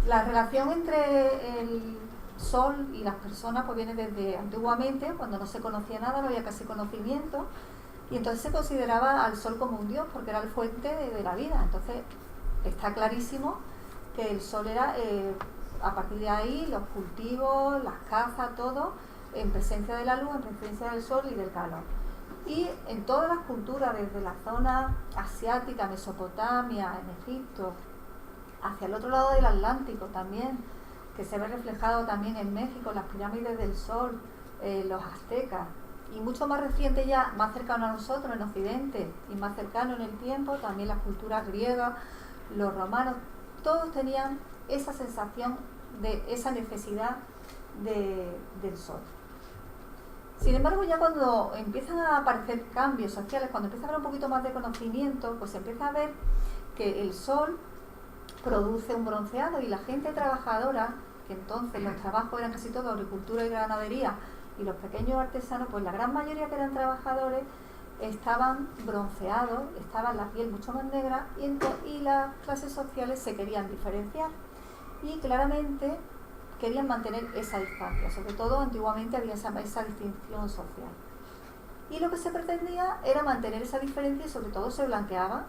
La relación entre el sol y las personas pues viene desde antiguamente, cuando no se conocía nada, no había casi conocimiento, y entonces se consideraba al sol como un dios porque era el fuente de la vida. Entonces está clarísimo que el sol era, a partir de ahí, los cultivos, las cazas, todo en presencia de la luz, en presencia del sol y del calor. Y en todas las culturas, desde la zona asiática, Mesopotamia, en Egipto, hacia el otro lado del Atlántico también, que se ve reflejado también en México, las pirámides del sol, los aztecas, y mucho más reciente ya, más cercano a nosotros en Occidente y más cercano en el tiempo, también las culturas griegas, los romanos, todos tenían esa sensación de esa necesidad del sol. Sin embargo, ya cuando empiezan a aparecer cambios sociales, cuando empieza a haber un poquito más de conocimiento, pues se empieza a ver que el sol produce un bronceado, y la gente trabajadora, que entonces los trabajos eran casi todo agricultura y ganadería, y los pequeños artesanos, pues la gran mayoría que eran trabajadores estaban bronceados, estaban la piel mucho más negra, y las clases sociales se querían diferenciar y claramente querían mantener esa distancia. Sobre todo antiguamente había esa distinción social, y lo que se pretendía era mantener esa diferencia, y sobre todo se blanqueaban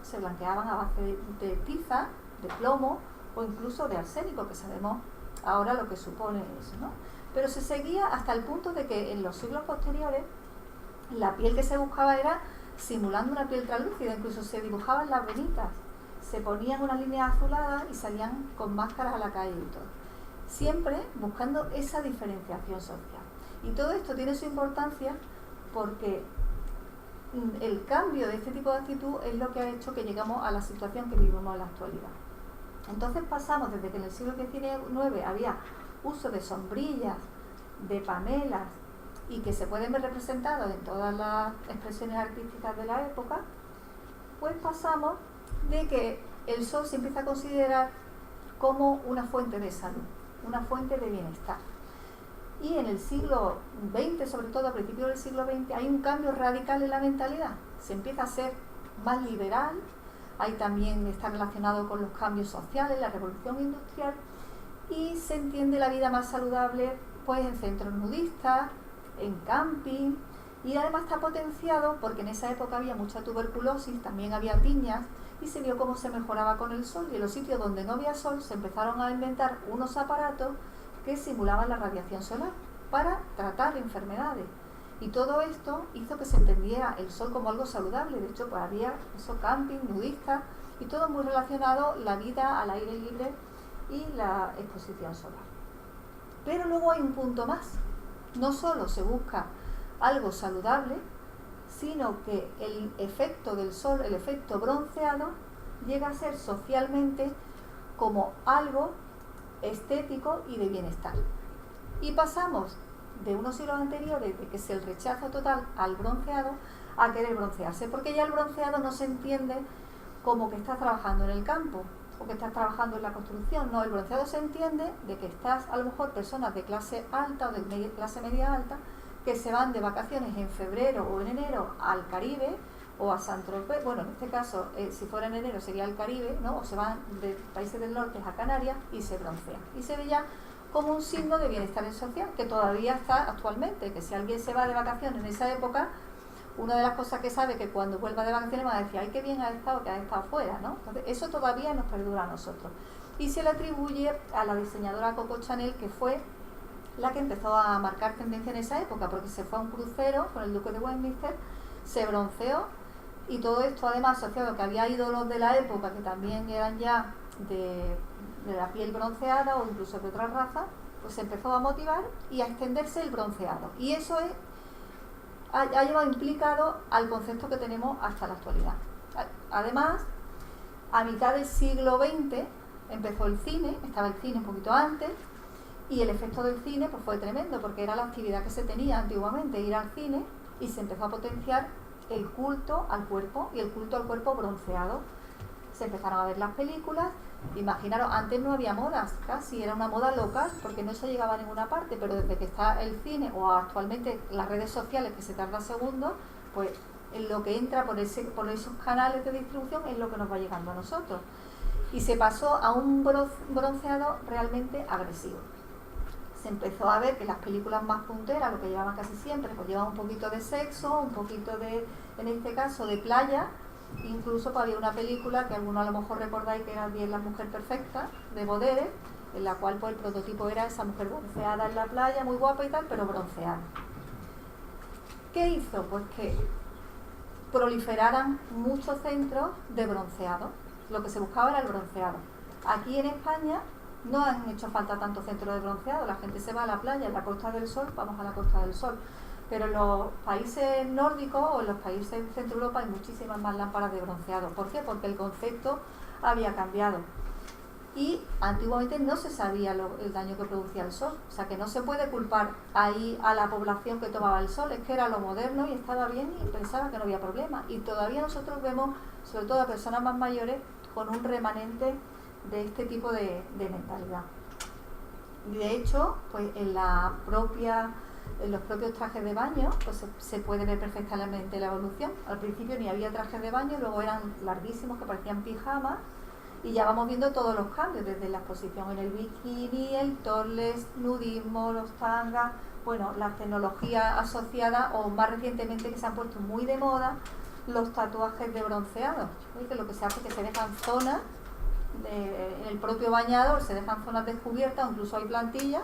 a base de tiza, de plomo o incluso de arsénico, que sabemos ahora lo que supone eso, ¿no? Pero se seguía hasta el punto de que en los siglos posteriores la piel que se buscaba era simulando una piel translúcida, incluso se dibujaban las venitas, se ponían unas líneas azuladas y salían con máscaras a la calle y todo, siempre buscando esa diferenciación social. Y todo esto tiene su importancia porque el cambio de este tipo de actitud es lo que ha hecho que llegamos a la situación que vivimos en la actualidad. Entonces pasamos desde que en el siglo XIX había uso de sombrillas, de panelas, y que se pueden ver representados en todas las expresiones artísticas de la época, pues pasamos de que el sol se empieza a considerar como una fuente de salud, una fuente de bienestar. Y en el siglo XX, sobre todo a principios del siglo XX, hay un cambio radical en la mentalidad. Se empieza a ser más liberal, ahí también está relacionado con los cambios sociales, la revolución industrial, y se entiende la vida más saludable pues en centros nudistas, en camping, y además está potenciado porque en esa época había mucha tuberculosis, también había tiñas, y se vio cómo se mejoraba con el sol, y en los sitios donde no había sol se empezaron a inventar unos aparatos que simulaban la radiación solar para tratar enfermedades. Y todo esto hizo que se entendiera el sol como algo saludable. De hecho, pues había eso, camping, nudistas, y todo muy relacionado, la vida al aire libre y la exposición solar. Pero luego hay un punto más. No solo se busca algo saludable, sino que el efecto del sol, el efecto bronceado, llega a ser socialmente como algo estético y de bienestar. Y pasamos de unos siglos anteriores, de que es el rechazo total al bronceado, a querer broncearse, porque ya el bronceado no se entiende como que estás trabajando en el campo o que estás trabajando en la construcción. No, el bronceado se entiende de que estás, a lo mejor, personas de clase alta o de clase media alta que se van de vacaciones en febrero o en enero al Caribe o a Saint-Tropez. Bueno, en este caso, si fuera en enero sería el Caribe, ¿no? O se van de países del norte a Canarias y se broncean. Y se ve ya como un signo de bienestar social, que todavía está actualmente, que si alguien se va de vacaciones en esa época, una de las cosas que sabe que cuando vuelva de vacaciones va a decir, ay, qué bien ha estado, que ha estado fuera, ¿no? Entonces, eso todavía nos perdura a nosotros. Y se le atribuye a la diseñadora Coco Chanel, que fue la que empezó a marcar tendencia en esa época, porque se fue a un crucero con el duque de Westminster, se bronceó, y todo esto además asociado a que había ídolos de la época que también eran ya de la piel bronceada o incluso de otras razas, pues se empezó a motivar y a extenderse el bronceado. Y eso ha llevado implicado al concepto que tenemos hasta la actualidad. Además, a mitad del siglo XX empezó el cine, estaba el cine un poquito antes, y el efecto del cine pues fue tremendo, porque era la actividad que se tenía antiguamente, ir al cine, y se empezó a potenciar el culto al cuerpo y el culto al cuerpo bronceado. Se empezaron a ver las películas. Imaginaros, antes no había modas, casi era una moda local porque no se llegaba a ninguna parte, pero desde que está el cine o actualmente las redes sociales, que se tarda segundos, pues en lo que entra por esos canales de distribución es lo que nos va llegando a nosotros. y se pasó a un bronceado realmente agresivo. Se empezó a ver que las películas más punteras, lo que llevaban casi siempre, pues llevaban un poquito de sexo, un poquito de, en este caso, de playa. Incluso pues, había una película que algunos a lo mejor recordáis que era bien La mujer perfecta, de Baudelaire, en la cual pues, el prototipo era esa mujer bronceada en la playa, muy guapa y tal, pero bronceada. ¿Qué hizo? Pues que proliferaran muchos centros de bronceado. Lo que se buscaba era el bronceado. Aquí en España no han hecho falta tantos centros de bronceado, la gente se va a la playa, en la Costa del Sol, vamos a la Costa del Sol. Pero en los países nórdicos o en los países de Centro Europa hay muchísimas más lámparas de bronceado. ¿Por qué? Porque el concepto había cambiado. Y antiguamente no se sabía el daño que producía el sol. O sea que no se puede culpar ahí a la población que tomaba el sol, es que era lo moderno y estaba bien y pensaba que no había problema. Y todavía nosotros vemos, sobre todo a personas más mayores, con un remanente de este tipo de mentalidad. Y de hecho, pues en los propios trajes de baño pues se puede ver perfectamente la evolución. Al principio ni había trajes de baño, luego eran larguísimos que parecían pijamas y ya vamos viendo todos los cambios, desde la exposición en el bikini, el topless, nudismo, los tangas, bueno, las tecnologías asociadas o más recientemente que se han puesto muy de moda, los tatuajes de bronceado, que lo que se hace es que se dejan zonas en el propio bañador, se dejan zonas descubiertas, incluso hay plantillas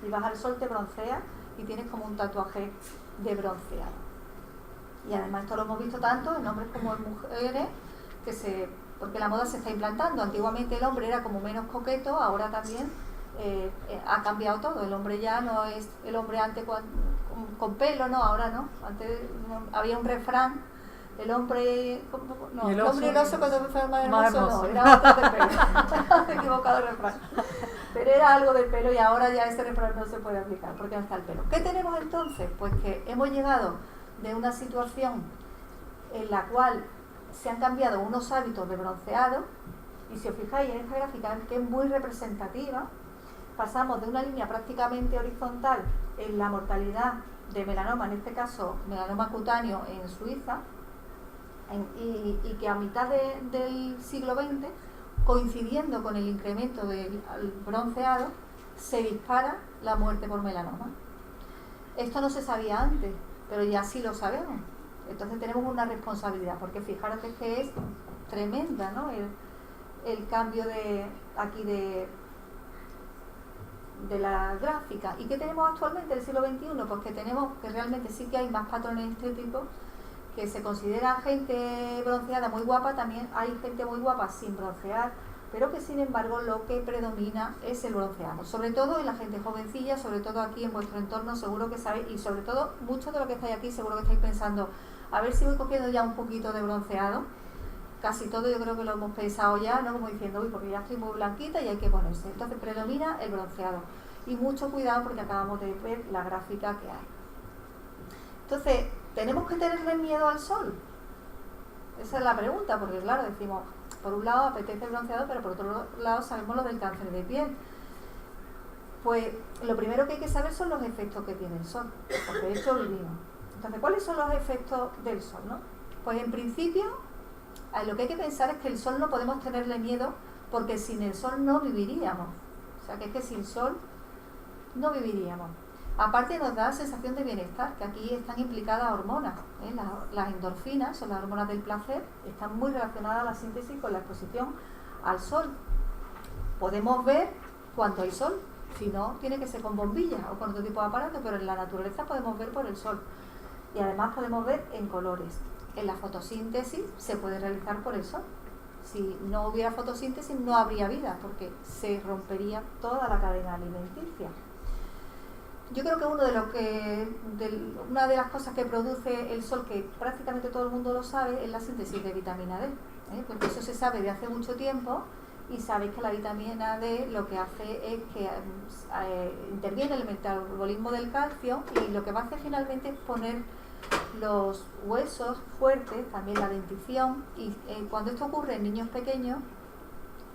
y vas al sol, te bronceas y tienes como un tatuaje de bronceado. Y además esto lo hemos visto tanto en hombres como en mujeres, porque la moda se está implantando. Antiguamente el hombre era como menos coqueto, ahora también ha cambiado todo. El hombre ya no es el hombre antes con pelo, no, ahora no. Antes había un refrán, el hombre no, el hombre y el oso cuando fue más hermoso, no, era otro de pelo. He equivocado el refrán. Pero era algo del pelo y ahora ya ese refrán no se puede aplicar porque no está el pelo. ¿Qué tenemos entonces? Pues que hemos llegado de una situación en la cual se han cambiado unos hábitos de bronceado y si os fijáis en esta gráfica que es muy representativa, pasamos de una línea prácticamente horizontal en la mortalidad de melanoma, en este caso melanoma cutáneo en Suiza, y que a mitad del siglo XX, coincidiendo con el incremento del bronceado, se dispara la muerte por melanoma. Esto no se sabía antes, pero ya sí lo sabemos. Entonces tenemos una responsabilidad, porque fijaros que es tremenda, ¿no? El cambio de la gráfica. ¿Y qué tenemos actualmente en el siglo XXI? Pues que tenemos que realmente sí que hay más patrones estéticos, que se considera gente bronceada muy guapa, también hay gente muy guapa sin broncear, pero que sin embargo lo que predomina es el bronceado, sobre todo en la gente jovencilla, sobre todo aquí en vuestro entorno, seguro que sabéis, y sobre todo muchos de los que estáis aquí seguro que estáis pensando, a ver si voy cogiendo ya un poquito de bronceado. Casi todo yo creo que lo hemos pensado ya, ¿no? Como diciendo, uy, porque ya estoy muy blanquita y hay que ponerse. Entonces predomina el bronceado. Y mucho cuidado porque acabamos de ver la gráfica que hay. Entonces, ¿tenemos que tenerle miedo al sol? Esa es la pregunta, porque claro, decimos, por un lado apetece el bronceado, pero por otro lado sabemos lo del cáncer de piel. Pues lo primero que hay que saber son los efectos que tiene el sol, porque de hecho vivimos. Entonces, ¿cuáles son los efectos del sol, no? Pues en principio, lo que hay que pensar es que el sol no podemos tenerle miedo, porque sin el sol no viviríamos. O sea, que es que sin sol no viviríamos. Aparte nos da sensación de bienestar, que aquí están implicadas hormonas, ¿eh? Las endorfinas, son las hormonas del placer, están muy relacionadas a la síntesis con la exposición al sol. Podemos ver cuando hay sol, si no tiene que ser con bombillas o con otro tipo de aparato, pero en la naturaleza podemos ver por el sol. Y además podemos ver en colores. En la fotosíntesis se puede realizar por el sol. Si no hubiera fotosíntesis no habría vida, porque se rompería toda la cadena alimenticia. Yo creo que una de las cosas que produce el sol, que prácticamente todo el mundo lo sabe, es la síntesis de vitamina D, porque eso se sabe de hace mucho tiempo, y sabéis que la vitamina D lo que hace es que interviene en el metabolismo del calcio, y lo que va a hacer finalmente es poner los huesos fuertes, también la dentición, y cuando esto ocurre en niños pequeños,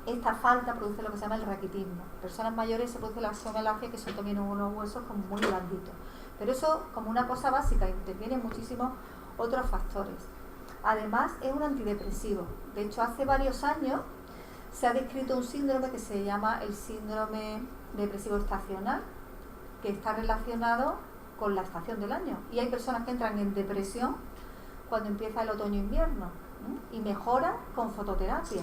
esta falta produce lo que se llama el raquitismo. En personas mayores se produce la osteomalacia, que son también unos huesos como muy blanditos. Pero eso como una cosa básica, intervienen muchísimos otros factores. Además es un antidepresivo. De hecho, hace varios años se ha descrito un síndrome que se llama el síndrome depresivo estacional, que está relacionado con la estación del año. Y hay personas que entran en depresión cuando empieza el otoño-invierno, ¿no? Y mejora con fototerapia.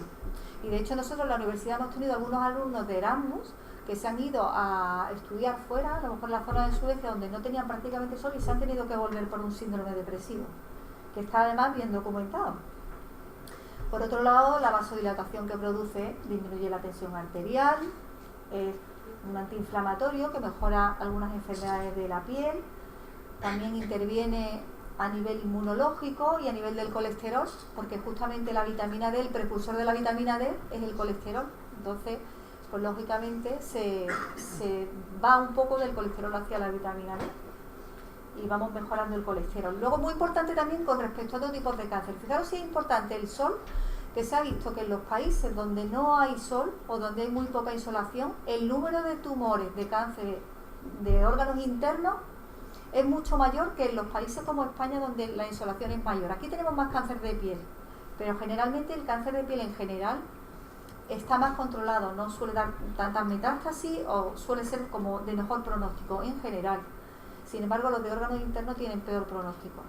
Y de hecho nosotros en la universidad hemos tenido algunos alumnos de Erasmus que se han ido a estudiar fuera, a lo mejor en la zona de Suecia donde no tenían prácticamente sol, y se han tenido que volver por un síndrome depresivo, que está además bien documentado. Por otro lado, la vasodilatación que produce disminuye la tensión arterial, es un antiinflamatorio que mejora algunas enfermedades de la piel, también interviene a nivel inmunológico y a nivel del colesterol, porque justamente la vitamina D, el precursor de la vitamina D es el colesterol. Entonces, pues lógicamente se va un poco del colesterol hacia la vitamina D y vamos mejorando el colesterol. Luego, muy importante también con respecto a otros tipos de cáncer. Fijaros si es importante el sol, que se ha visto que en los países donde no hay sol o donde hay muy poca insolación, el número de tumores de cáncer de órganos internos es mucho mayor que en los países como España, donde la insolación es mayor. Aquí tenemos más cáncer de piel, pero generalmente el cáncer de piel en general está más controlado, no suele dar tantas metástasis o suele ser como de mejor pronóstico en general. Sin embargo, los de órganos internos tienen peor pronóstico.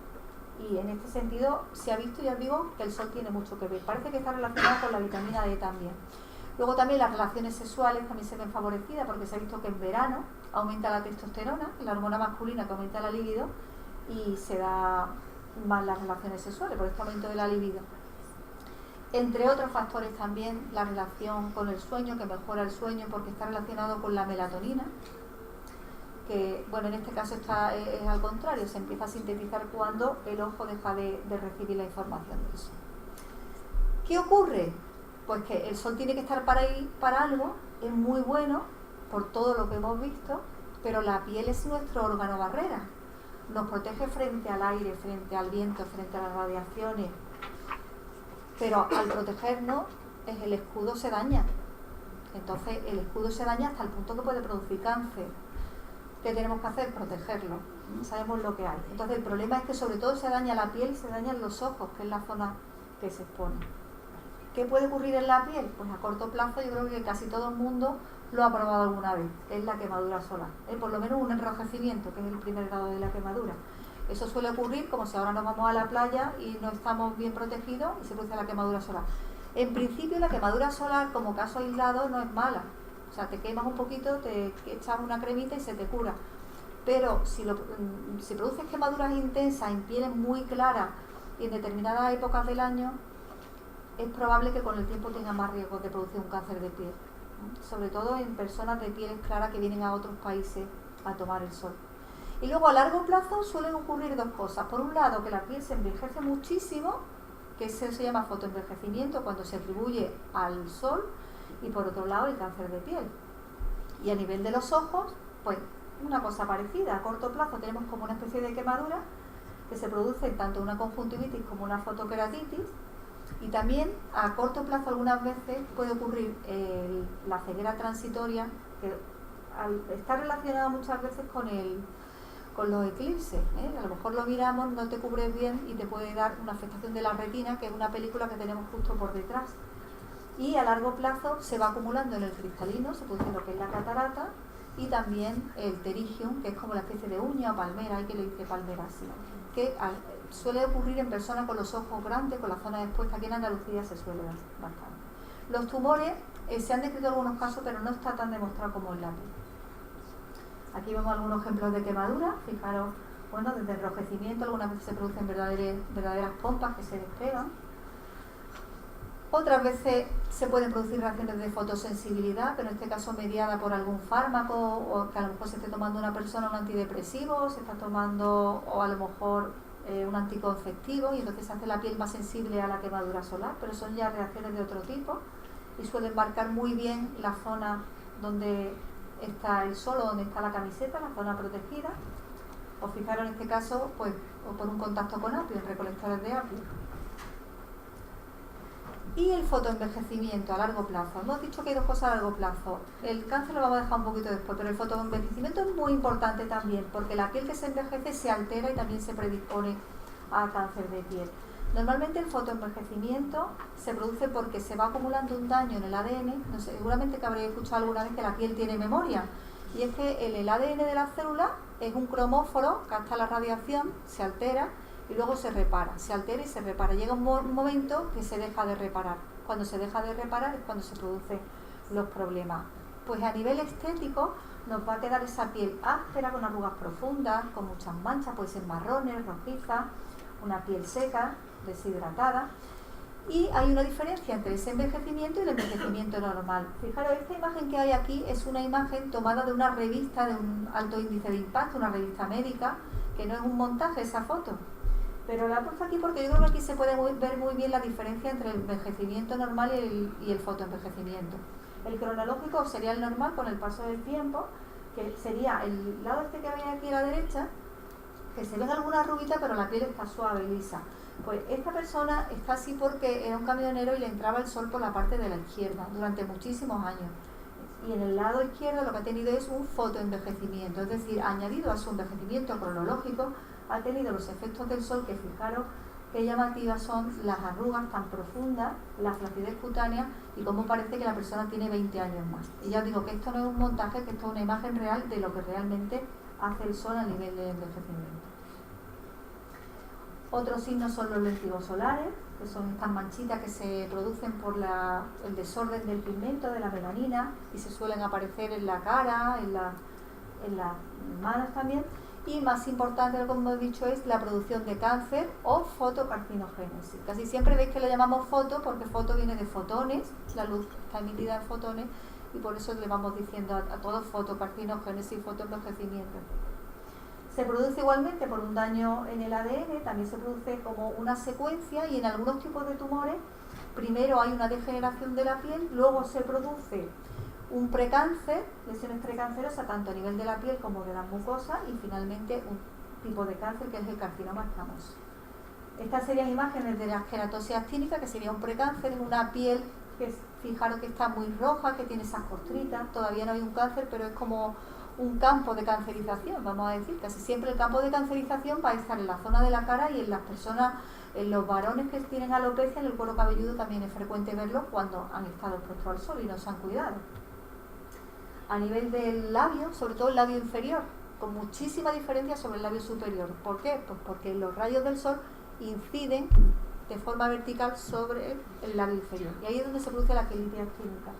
Y en este sentido se ha visto, ya os digo, que el sol tiene mucho que ver. Parece que está relacionado con la vitamina D también. Luego también las relaciones sexuales también se ven favorecidas, porque se ha visto que en verano aumenta la testosterona, la hormona masculina que aumenta la libido, y se da más las relaciones sexuales por este aumento de la libido. Entre otros factores también la relación con el sueño, que mejora el sueño porque está relacionado con la melatonina, que bueno, en este caso es al contrario, se empieza a sintetizar cuando el ojo deja de recibir la información del sol. ¿Qué ocurre? Pues que el sol tiene que estar para algo, es muy bueno por todo lo que hemos visto, pero la piel es nuestro órgano barrera, nos protege frente al aire, frente al viento, frente a las radiaciones, pero al protegernos el escudo se daña. Entonces el escudo se daña hasta el punto que puede producir cáncer. ¿Qué tenemos que hacer? Protegerlo. Sabemos lo que hay. Entonces el problema es que sobre todo se daña la piel y se dañan los ojos, que es la zona que se expone. ¿Qué puede ocurrir en la piel? Pues a corto plazo yo creo que casi todo el mundo lo ha probado alguna vez, es la quemadura solar. Por lo menos un enrojecimiento, que es el primer grado de la quemadura. Eso suele ocurrir como si ahora nos vamos a la playa y no estamos bien protegidos y se produce la quemadura solar. En principio la quemadura solar como caso aislado no es mala. O sea, te quemas un poquito, te echas una cremita y se te cura. Pero si produces quemaduras intensas en pieles muy claras y en determinadas épocas del año, es probable que con el tiempo tenga más riesgos de producir un cáncer de piel, ¿no? Sobre todo en personas de pieles claras que vienen a otros países a tomar el sol. Y luego a largo plazo suelen ocurrir dos cosas. Por un lado, que la piel se envejece muchísimo, que eso se llama fotoenvejecimiento cuando se atribuye al sol, y por otro lado el cáncer de piel. Y a nivel de los ojos, pues una cosa parecida. A corto plazo tenemos como una especie de quemadura que se produce tanto una conjuntivitis como una fotoqueratitis, y también a corto plazo algunas veces puede ocurrir la ceguera transitoria, que está relacionada muchas veces con los eclipses, ¿eh? A lo mejor lo miramos, no te cubres bien y te puede dar una afectación de la retina, que es una película que tenemos justo por detrás. Y a largo plazo se va acumulando en el cristalino, se produce lo que es la catarata, y también el pterigium, que es como la especie de uña o palmera, hay que le dice palmera así, que suele ocurrir en personas con los ojos grandes, con la zona expuesta. Aquí en Andalucía se suele ver bastante. Los tumores, se han descrito algunos casos, pero no está tan demostrado como en la piel. Aquí vemos algunos ejemplos de quemadura. Fijaros, bueno, desde enrojecimiento, algunas veces se producen verdaderas pompas que se despegan. Otras veces se pueden producir reacciones de fotosensibilidad, pero en este caso mediada por algún fármaco, o que a lo mejor se esté tomando una persona un antidepresivo, se está tomando o a lo mejor un anticonceptivo, y entonces se hace la piel más sensible a la quemadura solar, pero son ya reacciones de otro tipo y suelen marcar muy bien la zona donde está el sol o donde está la camiseta, la zona protegida. O fijaros en este caso, pues, o por un contacto con apio, en recolectores de apio. Y el fotoenvejecimiento a largo plazo. Hemos dicho que hay dos cosas a largo plazo. El cáncer lo vamos a dejar un poquito después, pero el fotoenvejecimiento es muy importante también, porque la piel que se envejece se altera y también se predispone a cáncer de piel. Normalmente el fotoenvejecimiento se produce porque se va acumulando un daño en el ADN. No sé, seguramente que habréis escuchado alguna vez que la piel tiene memoria. Y es que el ADN de la célula es un cromóforo, capta la radiación, se altera y luego se repara. Se altera y se repara. Llega un momento que se deja de reparar. Cuando se deja de reparar es cuando se producen los problemas. Pues a nivel estético nos va a quedar esa piel áspera, con arrugas profundas, con muchas manchas, puede ser marrones, rojizas, una piel seca, deshidratada. Y hay una diferencia entre ese envejecimiento y el envejecimiento normal. Fijaros, esta imagen que hay aquí es una imagen tomada de una revista de un alto índice de impacto, una revista médica, que no es un montaje esa foto. Pero la he puesto aquí porque yo creo que aquí se puede ver muy bien la diferencia entre el envejecimiento normal y el fotoenvejecimiento. El cronológico sería el normal con el paso del tiempo, que sería el lado este que veis aquí a la derecha, que se ven algunas arruguitas, pero la piel está suave y lisa. Pues esta persona está así porque era un camionero y le entraba el sol por la parte de la izquierda durante muchísimos años. Y en el lado izquierdo lo que ha tenido es un fotoenvejecimiento, es decir, añadido a su envejecimiento cronológico, ha tenido los efectos del sol, que fijaros qué llamativas son las arrugas tan profundas, la flacidez cutánea y cómo parece que la persona tiene 20 años más. Y ya os digo que esto no es un montaje, que esto es una imagen real de lo que realmente hace el sol a nivel de envejecimiento. Otros signos son los lentigos solares, que son estas manchitas que se producen por el desorden del pigmento, de la melanina, y se suelen aparecer en la cara, en las manos también. Y más importante, como he dicho, es la producción de cáncer o fotocarcinogénesis. Casi siempre veis que le llamamos foto porque foto viene de fotones, la luz está emitida en fotones, y por eso le vamos diciendo a todo fotocarcinogénesis, fotoenvejecimiento. Se produce igualmente por un daño en el ADN, también se produce como una secuencia, y en algunos tipos de tumores primero hay una degeneración de la piel, luego se produce un precáncer, lesiones precancerosas tanto a nivel de la piel como de las mucosas, y finalmente un tipo de cáncer que es el carcinoma escamoso. Estas serían imágenes de la queratosis actínica, que sería un precáncer en una piel que, fijaros que está muy roja, que tiene esas costritas. Todavía no hay un cáncer, pero es como un campo de cancerización, vamos a decir. Casi siempre el campo de cancerización va a estar en la zona de la cara, y en las personas, en los varones que tienen alopecia, en el cuero cabelludo también es frecuente verlo cuando han estado expuestos al sol y no se han cuidado. A nivel del labio, sobre todo el labio inferior, con muchísima diferencia sobre el labio superior. ¿Por qué? Pues porque los rayos del sol inciden de forma vertical sobre el labio inferior, y ahí es donde se produce la quelitis actínica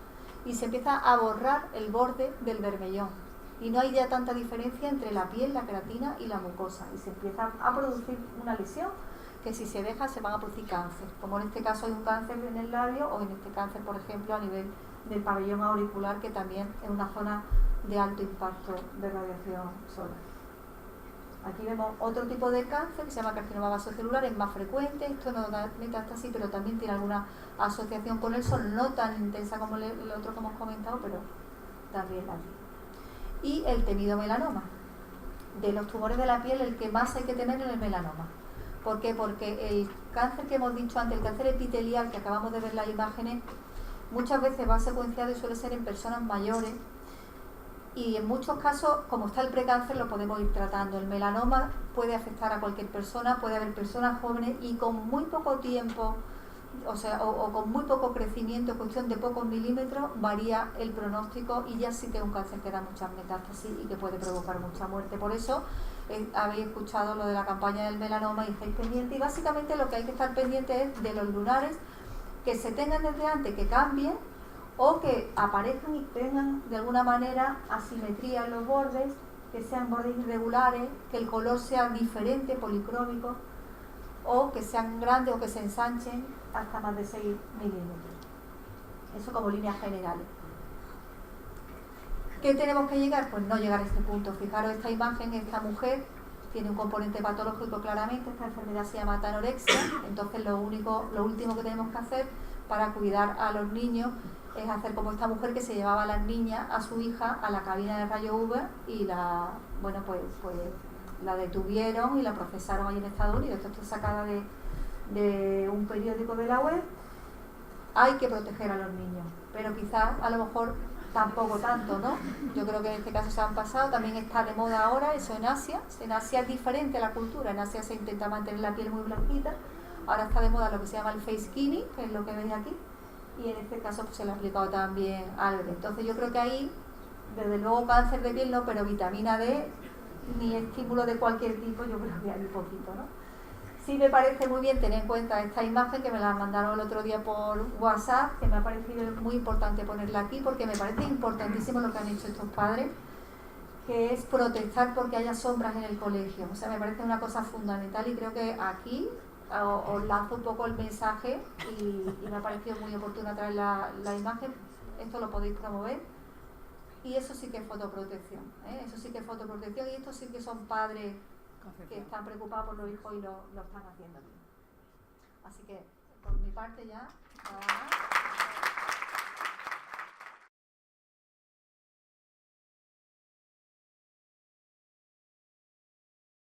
y se empieza a borrar el borde del bermellón, y no hay ya tanta diferencia entre la piel, la queratina y la mucosa, y se empieza a producir una lesión que, si se deja, se van a producir cáncer, como en este caso hay un cáncer en el labio, o en este cáncer, por ejemplo, a nivel del pabellón auricular, que también es una zona de alto impacto de radiación solar. Aquí vemos otro tipo de cáncer que se llama carcinoma vasocelular, es más frecuente, esto no da metástasis, pero también tiene alguna asociación con el sol, no tan intensa como el otro que hemos comentado, pero también la tiene. Y el temido melanoma. De los tumores de la piel, el que más hay que temer es el melanoma. ¿Por qué? Porque el cáncer que hemos dicho antes, el cáncer epitelial que acabamos de ver en las imágenes, muchas veces va secuenciado y suele ser en personas mayores, y en muchos casos, como está el precáncer, lo podemos ir tratando. El melanoma puede afectar a cualquier persona, puede haber personas jóvenes, y con muy poco tiempo, o con muy poco crecimiento, en cuestión de pocos milímetros, varía el pronóstico, y ya sí que es un cáncer que da muchas metástasis y que puede provocar mucha muerte. Por eso habéis escuchado lo de la campaña del melanoma y estáis pendientes, y básicamente lo que hay que estar pendiente es de los lunares que se tengan desde antes, que cambien, o que aparezcan y tengan de alguna manera asimetría en los bordes, que sean bordes irregulares, que el color sea diferente, policrómico, o que sean grandes o que se ensanchen hasta más de 6 milímetros. Eso como líneas generales. ¿Qué tenemos que llegar? Pues no llegar a este punto. Fijaros esta imagen, esta mujer tiene un componente patológico claramente, esta enfermedad se llama anorexia, entonces lo último que tenemos que hacer para cuidar a los niños es hacer como esta mujer, que se llevaba a las niñas, a su hija, a la cabina de rayo UV, y la detuvieron y la procesaron allí en Estados Unidos. Esto está sacada de un periódico de la web. Hay que proteger a los niños, pero quizás a lo mejor tampoco tanto, ¿no? Yo creo que en este caso se han pasado. También está de moda ahora eso en Asia. En Asia es diferente la cultura. En Asia se intenta mantener la piel muy blanquita, Ahora está de moda lo que se llama el face skinny, que es lo que veis aquí, y en este caso pues, se lo ha aplicado también al bebé. Entonces yo creo que ahí, desde luego cáncer de piel no, pero vitamina D, ni estímulo de cualquier tipo, yo creo que hay un poquito, ¿no? Sí me parece muy bien tener en cuenta esta imagen que me la mandaron el otro día por WhatsApp, que me ha parecido muy importante ponerla aquí, porque me parece importantísimo lo que han hecho estos padres, que es protestar porque haya sombras en el colegio. O sea, me parece una cosa fundamental y creo que aquí os lanzo un poco el mensaje y me ha parecido muy oportuna traer la imagen. Esto lo podéis promover y eso sí que es fotoprotección, ¿eh? Eso sí que es fotoprotección y estos sí que son padres que están preocupados por los hijos y lo están haciendo bien. Así que por mi parte ya.